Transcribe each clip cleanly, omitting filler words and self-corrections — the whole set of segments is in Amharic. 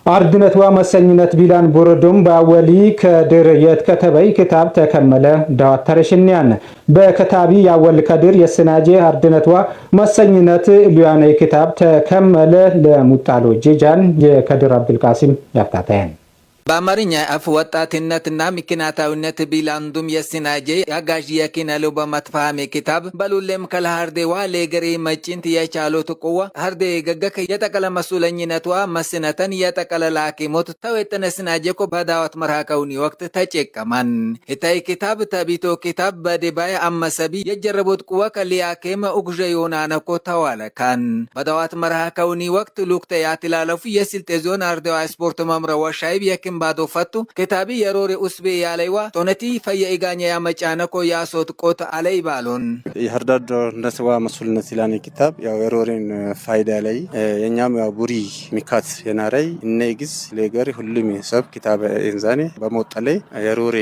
አርድነት ወመሰኝነት ቢላን ቦረዶም ባወሊ ከድር የትከተበይ ክታብ ተከመለ ዳዋተረሽኒያን በከታቢ ያወል ከድር የስናጄ አርድነት ወመሰኝነት ሊያኔ ክታብ ተከመለ ለሙጣሎ ጄጃን የከድር አብዱልቃሲም ያፍታታያን በአማርኛ አፍ ወጣትነትና ምክንያታዊነት ቢላንዱም የስናጄ ያጋዥ የኪነለው በመትፋሜ ክታብ በሉሌም ከለሃርዴዋ ሌገሬ መጭንት የቻሎት ቁዋ ሃርዴ ገገከ የጠቀለ መሱለኝነቷ መስነተን የጠቀለ ላኪሞት ተወጥነ ስናጄ ኮ በዳዋት መርሃከውኒ ወቅት ተጨቀማን እታይ ክታብ ተቢቶ ክታብ በዲባይ አመሰቢ የጀረቦት ቁዋ ከሊያኬመ ኡግጀ ዮናነኮ ተዋለካን በዳዋት መርሃከውኒ ወቅት ሉክተ ያትላለፉ የስልጤ ዞን አርዴዋ ስፖርት መምረ ወሻይብ የኪም ባዶ ፈቱ ከታቢ የሮሬ ኡስቤ ያለይዋ ቶነቲ ፈየ ኢጋኛ ያመጫነኮ ያሶት ቆት አለይ ባሎን የህርዳዶ እንደሰዋ መስኡልነት ይላኔ ክታብ ያው የሮሬን ፋይዳ ላይ የኛም ያው ቡሪ ሚካት የናረይ እነይግስ ለገሪ ሁሉም ሰብ ክታብ እንዛኔ በመውጣለ የሮሬ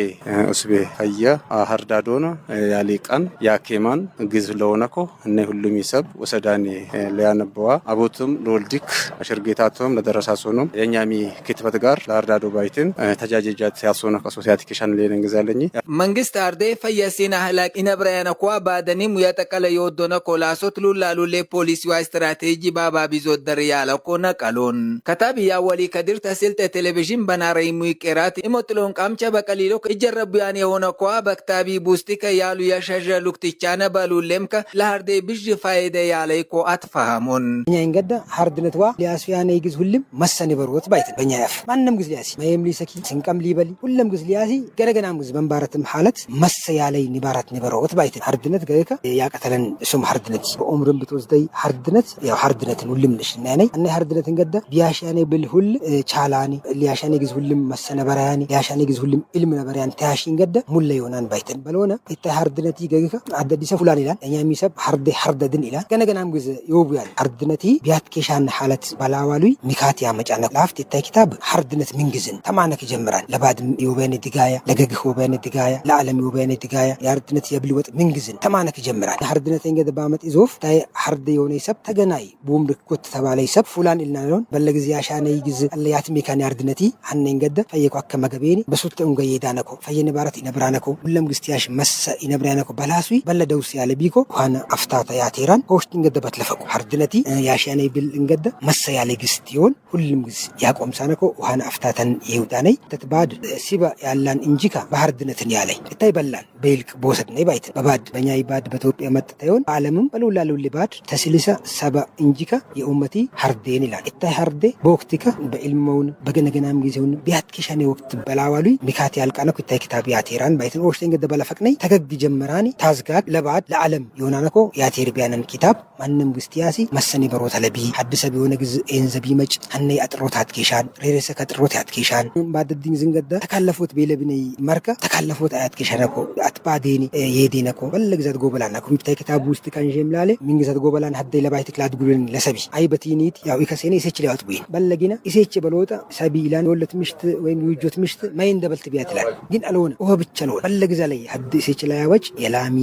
ኡስቤ ፈያ ህርዳዶ ነው ያሊቃን ያኬማን ግዝ ለሆነኮ እነ ሁሉም ሰብ ወሰዳኔ ለያነበዋ አቦቱም ለወልዲክ አሽርጌታቶም ለደረሳሶንም የኛሚ ክትበት ጋር ለህርዳዶ ባይትን ተጃጀጃት ያሶና ከሶሳይቲ ከሻን ለነን ገዛለኝ መንግስት አርዴ ፈየሲና ህላቅ ኢነብራያነኳ ባደኒም ያጠቀለ የወዶነ ኮላሶት ሉላሉሌ ፖሊሲ ዋ ስትራቴጂ ባባ ቢዞደር ያለኮ ነቀሎን ከታብ ያወሊ ከድር ተስልተ ቴሌቪዥን በናረይ ሙይቀራት ኢሞጥሎን ቃምቸ በቀሊሎ ይጀረቡ ያን የሆነኳ በክታቢ ቡስቲከ ያሉ የሸጀ ሉክቲቻነ በሉሌም ለሃርዴ ብጅ ፋይደ ያለይኮ አትፋሃሙን እኛ እንገዳ ሃርድነትዋ ሊያስያነ ይግዝ ሁሉም መሰን ይበሩት ባይት በእኛ ያፍ ማንንም ግዝ ሊያሲ ማየም ሊሰኪ ስንቀም ሊበሊ ሁሉም ግዝ ሊያሲ ገረገናም ግዝ መንባረትም ሐለት መሰ ያለይ ንባራት ንበሩት ባይት ሃርድነት ገይከ ያቀተለን እሱም ሃርድነት በኡምርም ብትወስደይ ሃርድነት ያው ሃርድነትን ሁሉም ነሽናነይ እና ሃርድነት እንገዳ ቢያሻኔ ብል ሁሉ ቻላኒ ሊያሻኔ ግዝ ሁሉም መሰነበራያኒ ሊያሻኔ ግዝ ሁሉም ኢልም ነበራያን ታያሽ እንገዳ ሙለ ይሆናን ባይተን በለሆነ እታ ሃርድነት ይገይከ አደዲሰ ፉላን ይላል እኛ የሚሰብ ሃርደድን ይላል ገነገናም ግዝ ይወብያል ሃርድነቲ ቢያት ኬሻን ሐለት ባላዋሉ ሚካት ያመጫነ ላፍት እታ ኪታብ ሃርድነት ምንግዝን ተማነክ ጀምራል ለባድም ይወበነ ዲጋያ ለገግህ ወበነ ዲጋያ ለዓለም ይወበነ ዲጋያ ያርድነት የብልወጥ ምንግዝን ተማነክ ጀምራል ሃርድነት እንገደ ባመጥ ይዞፍ ታይ ሃርድ የሆነ ይሰብ ተገናይ ቡምርክ ኮት ተባለ ይሰብ ፉላን ኢልናሎን በለግዝ ያሻነ ይግዝ አለያት ሜካን ያርድነቲ አነ እንገደ ፈየቋ ከመገበኒ በሱት እንገ ይዳነኮ ፈየነ ባራት ይነብራነኮ ሁለም ግስቲያሽ መሰ ይነብራነኮ በላሱ በለደውስ ያለ ቢኮ ኳና አፍታታ ያቴራን ኮሽት እንገደ በትለፈቁ ሃርድነቲ ያሻነ ይብል እንገደ መሰ ያለ ግስቲዮን ሁሉም ግዝ ያቆምሳነኮ ዋና አፍታተን ይውዳነይ ተትባድ ሲባ ያላን እንጂካ በሃርድነትን ያለይ እታይ በላን በይልቅ ቦሰድ ነይ ባይት በባድ በኛ ይባድ በኢትዮጵያ መጥተውን ዓለምም በሉላሉ ሊባድ ተስሊሳ ሰባ እንጂካ የኡመቲ ሃርዴን ይላል እታይ ሃርዴ በወቅቲካ በኢልሙውን በገነገናም ጊዜውን ቢያትከሻኔ ወቅት በላዋሉ ሚካት ያልቃነኩ እታይ ክታብ ያቴራን ባይትን ወሽተን ገደ በለፈቅነይ ተገግ ጀመራኒ ታዝጋግ ለባድ ለዓለም ይሆናነኮ ያቴር ቢያነን ኪታብ ማንንም ግስቲያሲ መሰኒ በሮታ ለቢ ሐዲሰ ቢሆነ ግዝ ኤንዘቢ መጭ አነ አጥሮታት ኬሻን ሬሬሰ ከጥሮት ያትኬሻን ባደድኝ ዝንገደ ተካለፉት ቤለብነይ ማርካ ተካለፉት አያትኬሻነኮ አትባዴኒ የዴነኮ በለግዛት ጎበላና ኩብታይ ክታብ ውስጥ ካንጀም ላለ ምንግዛት ጎበላን ሐደ ለባይት ክላድ ጉልን ለሰቢ አይበቲኒት ያው ይከሰኔ እሰች ሊያወጥ ወይ በለጊና እሰች በለወጣ ሰቢ ኢላን ወለት ምሽት ወይም ይጆት ምሽት ማይን ደበልት ቢያትላል ግን አልሆነ ወህ ብቻ ነው በለግዛ ላይ ሐደ እሰች ላይ ያወጭ የላሚ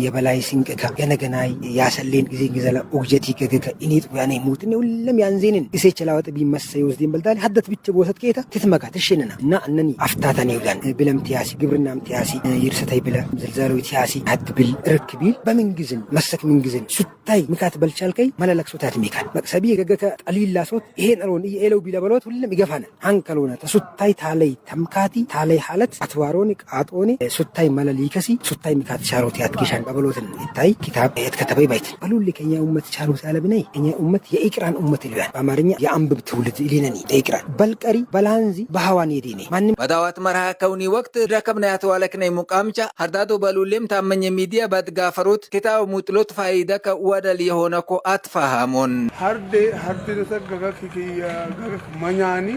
የበላይ ሲንቀካ ገነገናይ ያሰሌን ጊዜ ግዘላ ኦግጀቲ ገገከ ኢኒት ያኔ ሙትን ሁሉም ያንዜንን እሰች ላወጥ ቢመሰይ ወስዲን በልታል ሐደት ብቻ ቦሰት ከታ ትትመካ ተሽነና እና እነኒ አፍታታን ይውላን ብለም ቲያሲ ግብርናም ቲያሲ ይርሰታይ ብለ ዘልዛሎ ቲያሲ አትብል ርክቢል በመንግዝን መስክ መንግዝን ሱታይ ምካት በልቻልከይ መለለክሶታት ሚካል መቅሰቢ ገገከ ጠሊላ ሶት ይሄን አሮን ይኤለው ቢለ በሎት ሁሉም ይገፋና አንከሎና ተሱታይ ታላይ ተምካቲ ታላይ ሐለት አትዋሮኒ ቃጦኒ ሱታይ መለሊከሲ ሱታይ ምካት ሻሮት ያትከሻን በበሎትን ይታይ ኪታብ የተከተበይ ባይት በሉል ከኛ ኡመት ሻሮት ያለብነይ እኛ ኡመት የኢቅራን ኡመት ይላል በአማርኛ የአንብብ ትውልድ ኢሊነኒ ኢቅራን በልቀሪ በላንዚ በሐዋን የዲኔ ማንም በዳዋት መርሃ ከውኒ ወቅት ረከብና ያተዋለክነይ ሙቃምቻ ሃርዳዶ በሉሌም ታመኝ ሚዲያ በትጋፈሩት ኪታብ ሙጥሎት ፋይዳ ከወደል የሆነኮ አትፋሃሙን ሃርዴ ተሰገገክ ገገክ ማኛኒ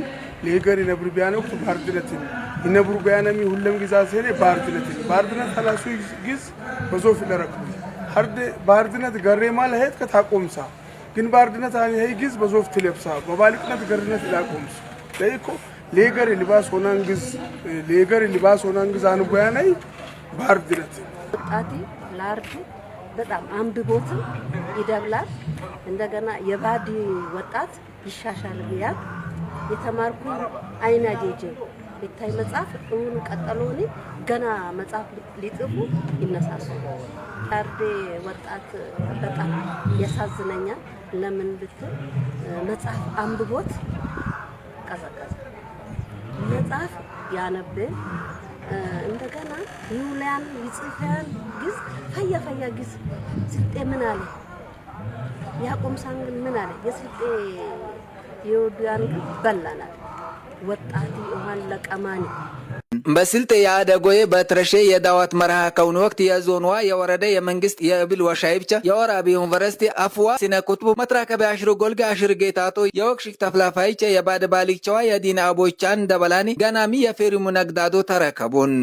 ሌገሪ ነብሩ ቢያነው ሃርድነትን ይነብሩ ቢያነሚ ሁሉም ግዛ ሰኔ ባርድነትን ባርድነት ተላሱ ግዝ በዞፍ ለረኩ ሃርዴ ባርድነት ገሬ ማለ ሄት ከታቆምሳ ግን ባርድነት አይ ሄይ ግዝ በዞፍ ትለብሳ በባልቅነት ገርነት ላቆምስ ለይኮ ሌገር ሊባስ ሆናንግዝ አንቦያናይ ባርድነት ወጣቲ ላርድ በጣም አንብቦት ይደብላል እንደገና የባዲ ወጣት ይሻሻል ቢያት የተማርኩ አይና ጄጄ ይታይ መጽሐፍ እውን ቀጠሎኒ ገና መጽሐፍ ሊጥፉ ይነሳሱ አርዴ ወጣት በጣም ያሳዝነኛል። ለምን ብትል መጽሐፍ አንብቦት ቀዘቀዘ መጽሐፍ ያነብ እንደገና ይውላን ይጽፋል ግዝ ፈያ ግዝ ስልጤ ምን አለ ያቆም ሳንግል ምን አለ የስልጤ የወዲያን በላናል ወጣት ይሆን ለቀማኒ በስልጤ ያደጎዬ በትረሼ የዳዋት መርሃ ከውን ወቅት የዞንዋ የወረደ የመንግስት የብል ወሻይ ብቻ የወራቢ ዩኒቨርሲቲ አፍዋ ሲነኩት መትራከበ አሽሩ ጎልጋ አሽር ጌታቶ የወክሽክ ተፍላፋይቸ የባደ ባሊክቸዋ የዲና አቦቻን ደበላኒ ገናሚ የፌሪሙ ነግዳዶ ተረከቡን